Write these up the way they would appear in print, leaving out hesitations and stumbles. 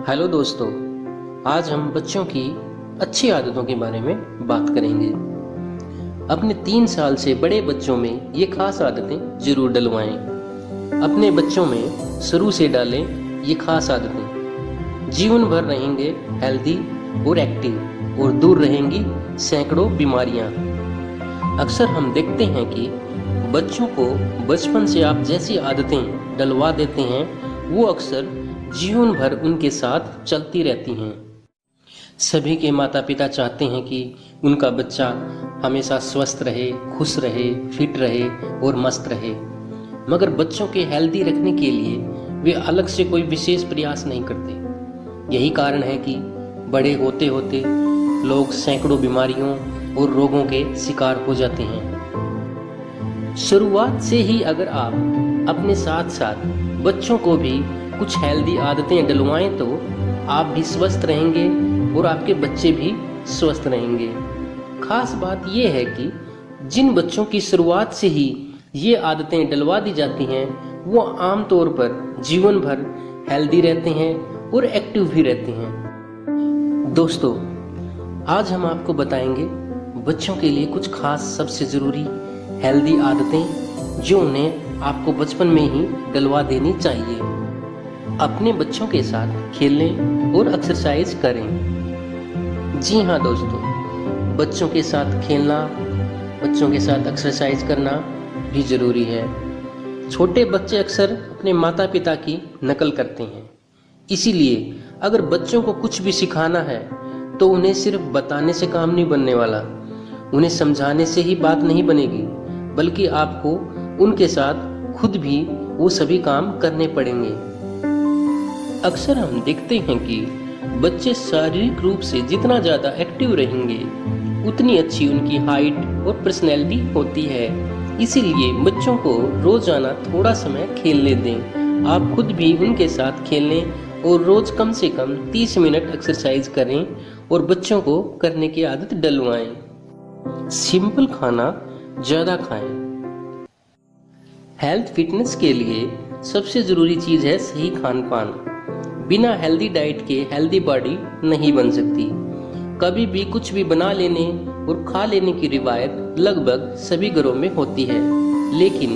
Hello दोस्तों, आज हम बच्चों की अच्छी आदतों के बारे में बात करेंगे। अपने 3 साल से बड़े बच्चों में ये खास आदतें जरूर डलवाएं। अपने बच्चों में शुरू से डालें ये खास आदतें। जीवन भर रहेंगे हेल्दी और एक्टिव और दूर रहेंगी सैकड़ों बीमारियां। अक्सर हम देखते हैं कि बच्चों को बचपन से आप जैसी आदतें डलवा देते हैं वो अक्सर जीवन भर उनके साथ चलती रहती हैं। सभी के माता पिता चाहते हैं कि उनका बच्चा हमेशा स्वस्थ रहे, खुश रहे, फिट रहे और मस्त रहे, मगर बच्चों के हेल्दी रखने के लिए वे अलग से कोई विशेष प्रयास नहीं करते। यही कारण है कि बड़े होते होते लोग सैकड़ों बीमारियों और रोगों के शिकार हो जाते हैं। शुरुआत से ही अगर आप अपने साथ साथ बच्चों को भी कुछ हेल्दी आदतें डलवाएं तो आप भी स्वस्थ रहेंगे और आपके बच्चे भी स्वस्थ रहेंगे। खास बात यह है कि जिन बच्चों की शुरुआत से ही ये आदतें डलवा दी जाती हैं वो आमतौर पर जीवन भर हेल्दी रहते हैं और एक्टिव भी रहते हैं। दोस्तों, आज हम आपको बताएंगे बच्चों के लिए कुछ खास सबसे ज़रूरी हेल्दी आदतें जो उन्हें आपको बचपन में ही डलवा देनी चाहिए। अपने बच्चों के साथ खेलें और एक्सरसाइज करें। जी हाँ दोस्तों, बच्चों के साथ खेलना, बच्चों के साथ एक्सरसाइज करना भी ज़रूरी है। छोटे बच्चे अक्सर अपने माता पिता की नकल करते हैं, इसीलिए अगर बच्चों को कुछ भी सिखाना है तो उन्हें सिर्फ बताने से काम नहीं बनने वाला, उन्हें समझाने से ही बात नहीं बनेगी, बल्कि आपको उनके साथ खुद भी वो सभी काम करने पड़ेंगे। अक्सर हम देखते हैं कि बच्चे शारीरिक रूप से जितना ज़्यादा एक्टिव रहेंगे उतनी अच्छी उनकी हाइट और पर्सनैलिटी होती है। इसीलिए बच्चों को रोजाना थोड़ा समय खेलने दें। आप खुद भी उनके साथ खेलें और रोज कम से कम 30 मिनट एक्सरसाइज करें और बच्चों को करने की आदत डलवाएं। सिंपल खाना ज़्यादा खाएं। हेल्थ फिटनेस के लिए सबसे ज़रूरी चीज़ है सही खान पान। बिना हेल्दी डाइट के हेल्दी बॉडी नहीं बन सकती। कभी भी कुछ भी बना लेने और खा लेने की रिवायत लगभग सभी घरों में होती है, लेकिन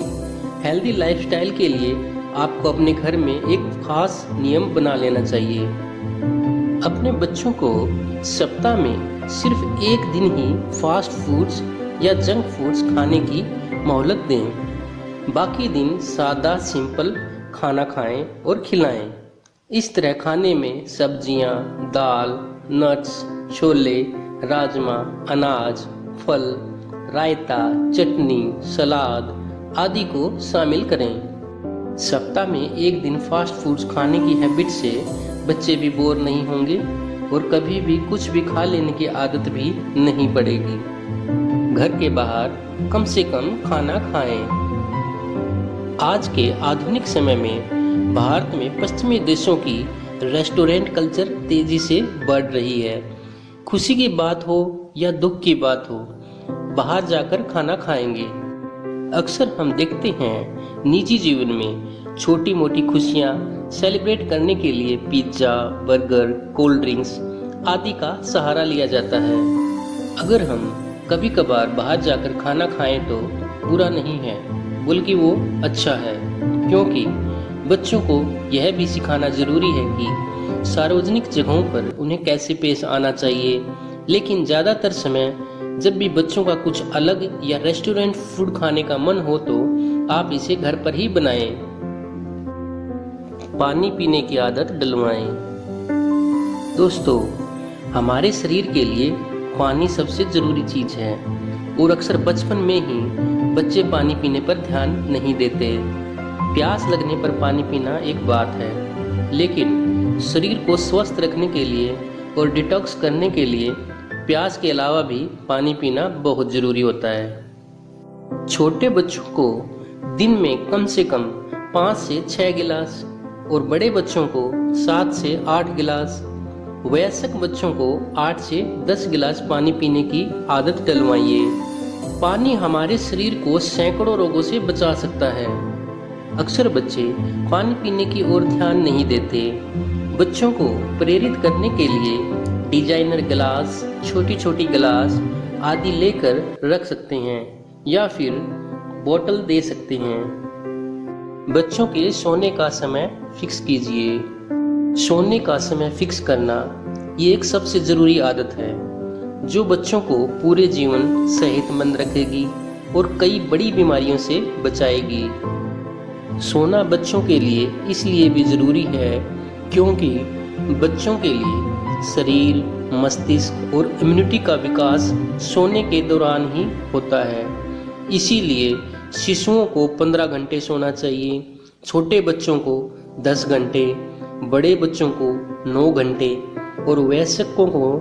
हेल्दी लाइफस्टाइल के लिए आपको अपने घर में एक खास नियम बना लेना चाहिए। अपने बच्चों को सप्ताह में सिर्फ एक दिन ही फास्ट फूड्स या जंक फूड्स खाने की मोहलत दें। बाकी दिन सादा सिंपल खाना खाएं और खिलाएं। इस तरह खाने में सब्जियां, दाल, नट्स, छोले, राजमा, अनाज, फल, रायता, चटनी, सलाद आदि को शामिल करें। सप्ताह में एक दिन फास्ट फूड्स खाने की हैबिट से बच्चे भी बोर नहीं होंगे और कभी भी कुछ भी खा लेने की आदत भी नहीं पड़ेगी। घर के बाहर कम से कम खाना खाएं। आज के आधुनिक समय में भारत में पश्चिमी देशों की रेस्टोरेंट कल्चर तेजी से बढ़ रही है। खुशी की बात हो या दुख की बात हो, बाहर जाकर खाना खाएंगे। अक्सर हम देखते हैं निजी जीवन में छोटी मोटी खुशियां सेलिब्रेट करने के लिए पिज्ज़ा, बर्गर, कोल्ड ड्रिंक्स आदि का सहारा लिया जाता है। अगर हम कभी कभार बाहर जाकर खाना खाएं तो बुरा नहीं है, बल्कि वो अच्छा है, क्योंकि बच्चों को यह भी सिखाना जरूरी है कि सार्वजनिक जगहों पर उन्हें कैसे पेश आना चाहिए। लेकिन ज़्यादातर समय जब भी बच्चों का कुछ अलग या रेस्टोरेंट फूड खाने का मन हो तो आप इसे घर पर ही बनाएं। पानी पीने की आदत डलवाएं। दोस्तों, हमारे शरीर के लिए पानी सबसे ज़रूरी चीज़ है और अक्सर बचपन में ही बच्चे पानी पीने पर ध्यान नहीं देते। प्यास लगने पर पानी पीना एक बात है, लेकिन शरीर को स्वस्थ रखने के लिए और डिटॉक्स करने के लिए प्यास के अलावा भी पानी पीना बहुत ज़रूरी होता है। छोटे बच्चों को दिन में कम से कम 5 से 6 गिलास और बड़े बच्चों को 7 से 8 गिलास, वयस्क बच्चों को 8 से 10 गिलास पानी पीने की आदत डलवाइए। पानी हमारे शरीर को सैकड़ों रोगों से बचा सकता है। अक्सर बच्चे पानी पीने की ओर ध्यान नहीं देते, बच्चों को प्रेरित करने के लिए डिजाइनर गिलास, छोटी छोटी गिलास आदि लेकर रख सकते हैं या फिर बोतल दे सकते हैं। बच्चों के सोने का समय फिक्स कीजिए। सोने का समय फिक्स करना ये एक सबसे ज़रूरी आदत है जो बच्चों को पूरे जीवन सेहतमंद रखेगी और कई बड़ी बीमारियों से बचाएगी। सोना बच्चों के लिए इसलिए भी ज़रूरी है क्योंकि बच्चों के लिए शरीर, मस्तिष्क और इम्यूनिटी का विकास सोने के दौरान ही होता है। इसीलिए शिशुओं को 15 घंटे सोना चाहिए, छोटे बच्चों को 10 घंटे, बड़े बच्चों को 9 घंटे और वयस्कों को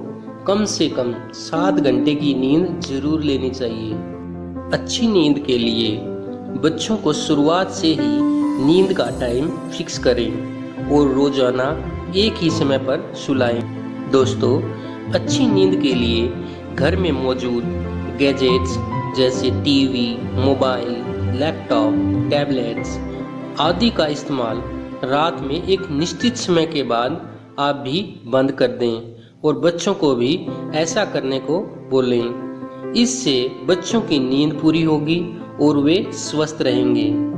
कम से कम 7 घंटे की नींद जरूर लेनी चाहिए। अच्छी नींद के लिए बच्चों को शुरुआत से ही नींद का टाइम फिक्स करें और रोजाना एक ही समय पर सुलाएं। दोस्तों, अच्छी नींद के लिए घर में मौजूद गैजेट्स जैसे टीवी, मोबाइल, लैपटॉप, टैबलेट्स आदि का इस्तेमाल रात में एक निश्चित समय के बाद आप भी बंद कर दें और बच्चों को भी ऐसा करने को बोलें। इससे बच्चों की नींद पूरी होगी और वे स्वस्थ रहेंगे।